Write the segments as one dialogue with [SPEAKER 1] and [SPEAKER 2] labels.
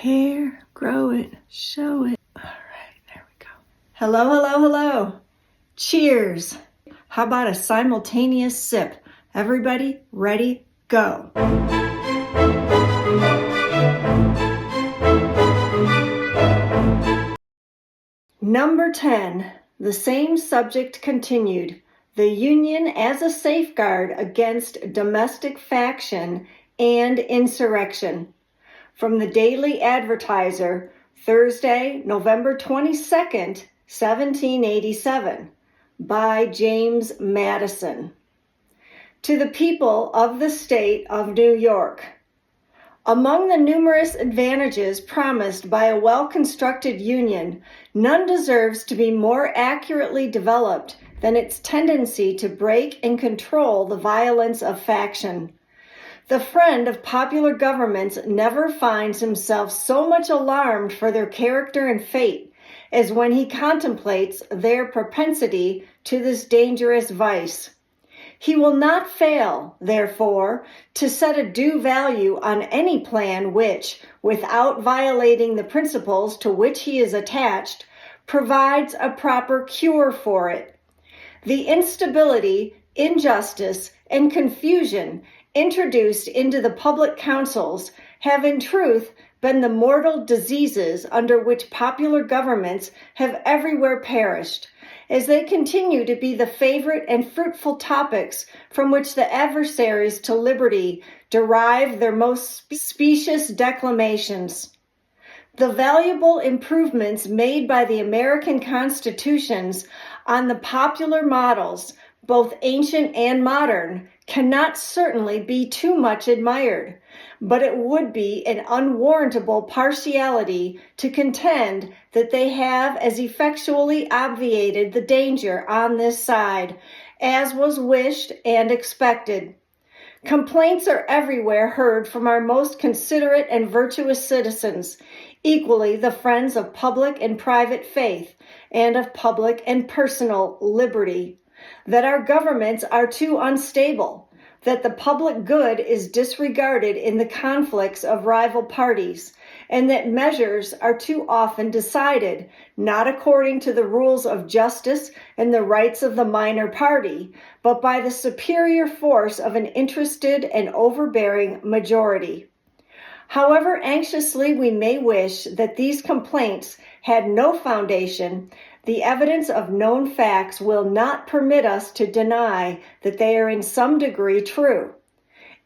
[SPEAKER 1] hair, grow it, show it. All right, there we go. Hello, hello, hello. Cheers. How about a simultaneous sip? Everybody ready, go. Number 10, the same subject continued. The Union as a safeguard against domestic faction and insurrection. From the Daily Advertiser, Thursday, November 22nd, 1787, by James Madison. To the people of the state of New York. Among the numerous advantages promised by a well-constructed union, none deserves to be more accurately developed than its tendency to break and control the violence of faction. The friend of popular governments never finds himself so much alarmed for their character and fate as when he contemplates their propensity to this dangerous vice. He will not fail, therefore, to set a due value on any plan which, without violating the principles to which he is attached, provides a proper cure for it. The instability, injustice, and confusion introduced into the public councils have in truth been the mortal diseases under which popular governments have everywhere perished, as they continue to be the favorite and fruitful topics from which the adversaries to liberty derive their most specious declamations. The valuable improvements made by the American constitutions on the popular models, both ancient and modern, cannot certainly be too much admired, but it would be an unwarrantable partiality to contend that they have as effectually obviated the danger on this side, as was wished and expected. Complaints are everywhere heard from our most considerate and virtuous citizens, equally the friends of public and private faith, and of public and personal liberty, that our governments are too unstable, that the public good is disregarded in the conflicts of rival parties, and that measures are too often decided not according to the rules of justice and the rights of the minor party, but by the superior force of an interested and overbearing majority. However anxiously we may wish that these complaints had no foundation, the evidence of known facts will not permit us to deny that they are in some degree true.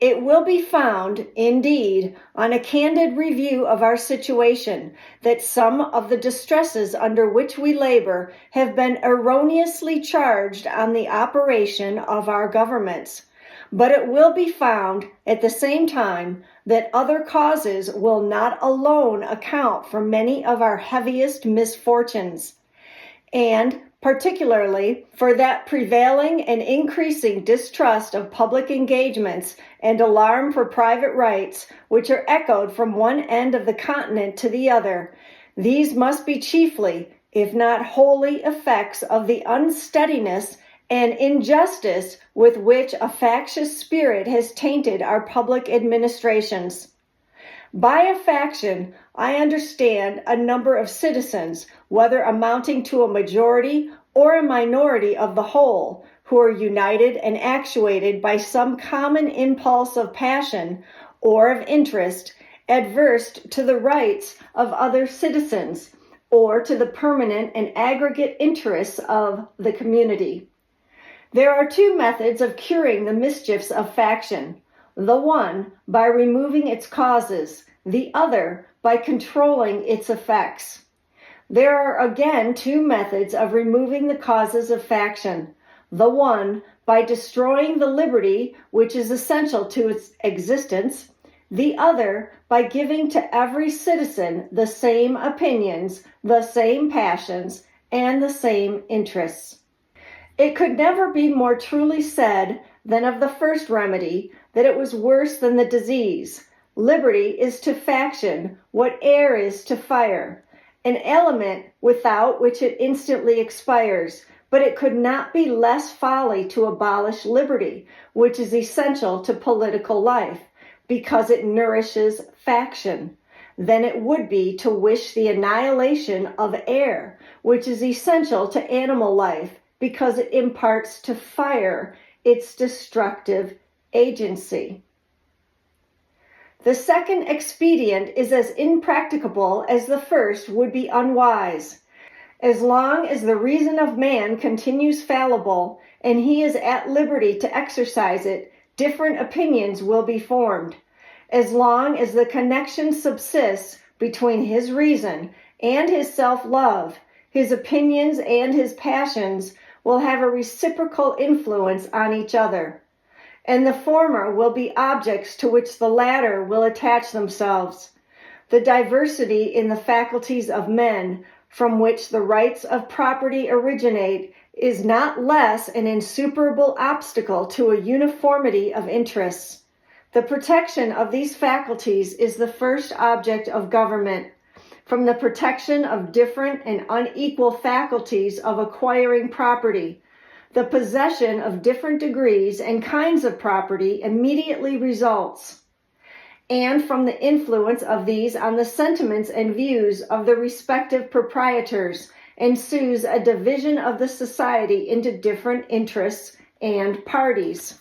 [SPEAKER 1] It will be found, indeed, on a candid review of our situation, that some of the distresses under which we labor have been erroneously charged on the operation of our governments. But it will be found, at the same time, that other causes will not alone account for many of our heaviest misfortunes, and particularly for that prevailing and increasing distrust of public engagements and alarm for private rights, which are echoed from one end of the continent to the other. These must be chiefly, if not wholly, effects of the unsteadiness and injustice with which a factious spirit has tainted our public administrations. By a faction, I understand a number of citizens, whether amounting to a majority or a minority of the whole, who are united and actuated by some common impulse of passion or of interest, adverse to the rights of other citizens or to the permanent and aggregate interests of the community. There are two methods of curing the mischiefs of faction. The one by removing its causes, the other by controlling its effects. There are again two methods of removing the causes of faction. The one by destroying the liberty which is essential to its existence, the other by giving to every citizen the same opinions, the same passions, and the same interests. It could never be more truly said than of the first remedy, that it was worse than the disease. Liberty is to faction what air is to fire, an element without which it instantly expires, but it could not be less folly to abolish liberty, which is essential to political life, because it nourishes faction, than it would be to wish the annihilation of air, which is essential to animal life because it imparts to fire its destructive agency. The second expedient is as impracticable as the first would be unwise. As long as the reason of man continues fallible and he is at liberty to exercise it, different opinions will be formed. As long as the connection subsists between his reason and his self-love, his opinions and his passions will have a reciprocal influence on each other, and the former will be objects to which the latter will attach themselves. The diversity in the faculties of men, from which the rights of property originate, is not less an insuperable obstacle to a uniformity of interests. The protection of these faculties is the first object of government. From the protection of different and unequal faculties of acquiring property, the possession of different degrees and kinds of property immediately results. And from the influence of these on the sentiments and views of the respective proprietors ensues a division of the society into different interests and parties.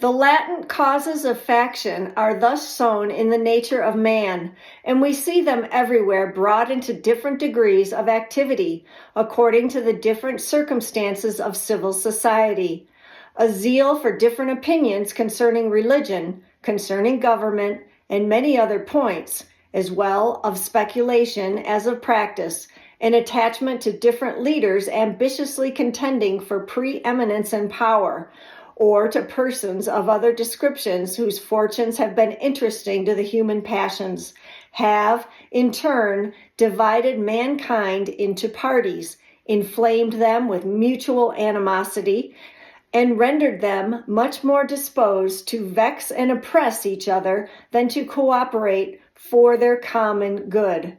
[SPEAKER 1] The latent causes of faction are thus sown in the nature of man, and we see them everywhere brought into different degrees of activity according to the different circumstances of civil society. A zeal for different opinions concerning religion, concerning government, and many other points, as well of speculation as of practice, an attachment to different leaders ambitiously contending for preeminence and power, or to persons of other descriptions whose fortunes have been interesting to the human passions, have, in turn, divided mankind into parties, inflamed them with mutual animosity, and rendered them much more disposed to vex and oppress each other than to cooperate for their common good.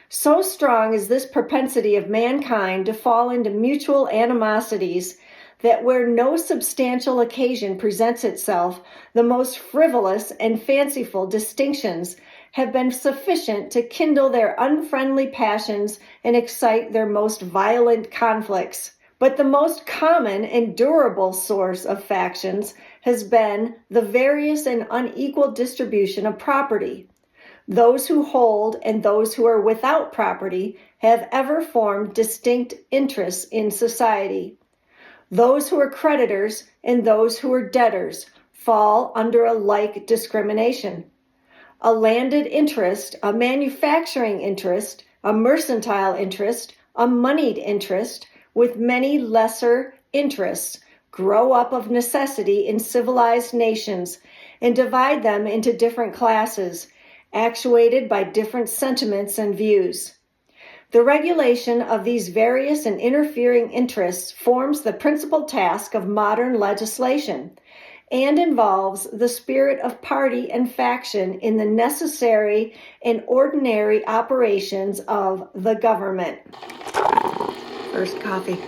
[SPEAKER 1] So strong is this propensity of mankind to fall into mutual animosities that where no substantial occasion presents itself, the most frivolous and fanciful distinctions have been sufficient to kindle their unfriendly passions and excite their most violent conflicts. But the most common and durable source of factions has been the various and unequal distribution of property. Those who hold and those who are without property have ever formed distinct interests in society. Those who are creditors and those who are debtors fall under a like discrimination. A landed interest, a manufacturing interest, a mercantile interest, a moneyed interest, with many lesser interests, grow up of necessity in civilized nations and divide them into different classes, actuated by different sentiments and views. The regulation of these various and interfering interests forms the principal task of modern legislation and involves the spirit of party and faction in the necessary and ordinary operations of the government. First coffee.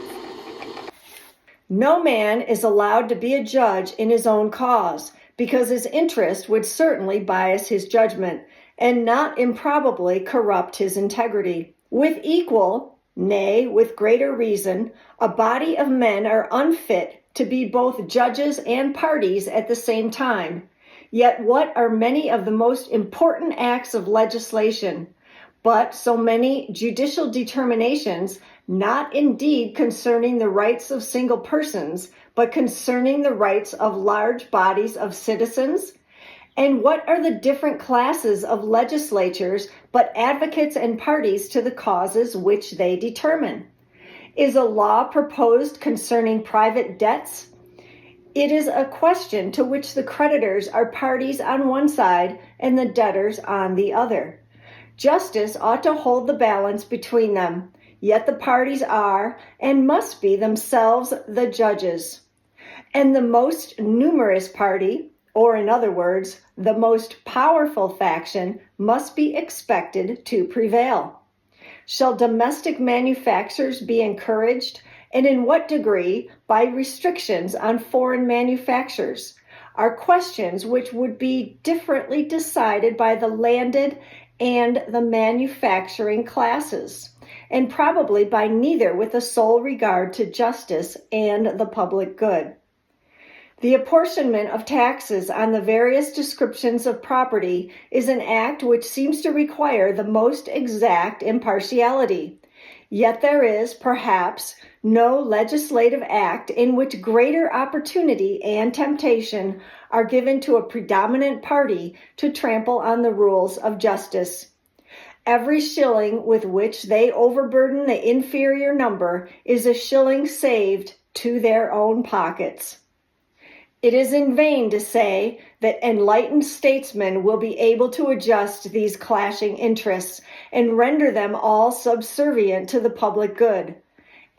[SPEAKER 1] No man is allowed to be a judge in his own cause, because his interest would certainly bias his judgment and not improbably corrupt his integrity. With equal, nay, with greater reason, a body of men are unfit to be both judges and parties at the same time. Yet what are many of the most important acts of legislation, but so many judicial determinations, not indeed concerning the rights of single persons, but concerning the rights of large bodies of citizens? And what are the different classes of legislatures but advocates and parties to the causes which they determine? Is a law proposed concerning private debts? It is a question to which the creditors are parties on one side and the debtors on the other. Justice ought to hold the balance between them, yet the parties are and must be themselves the judges. And the most numerous party, or in other words, the most powerful faction, must be expected to prevail. Shall domestic manufactures be encouraged, and in what degree by restrictions on foreign manufactures? are questions which would be differently decided by the landed and the manufacturing classes, and probably by neither with a sole regard to justice and the public good. The apportionment of taxes on the various descriptions of property is an act which seems to require the most exact impartiality. Yet there is, perhaps, no legislative act in which greater opportunity and temptation are given to a predominant party to trample on the rules of justice. Every shilling with which they overburden the inferior number is a shilling saved to their own pockets. It is in vain to say that enlightened statesmen will be able to adjust these clashing interests and render them all subservient to the public good.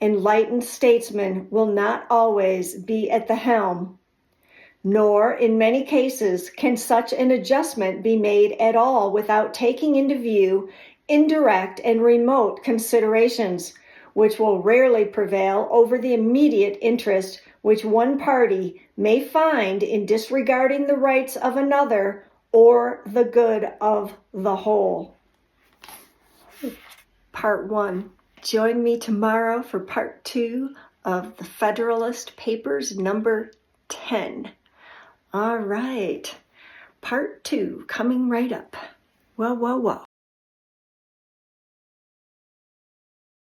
[SPEAKER 1] Enlightened statesmen will not always be at the helm, nor in many cases can such an adjustment be made at all without taking into view indirect and remote considerations, which will rarely prevail over the immediate interest which one party may find in disregarding the rights of another or the good of the whole. Part 1. Join me tomorrow for Part 2 of the Federalist Papers No. 10. All right. Part 2 coming right up. Whoa, whoa, whoa.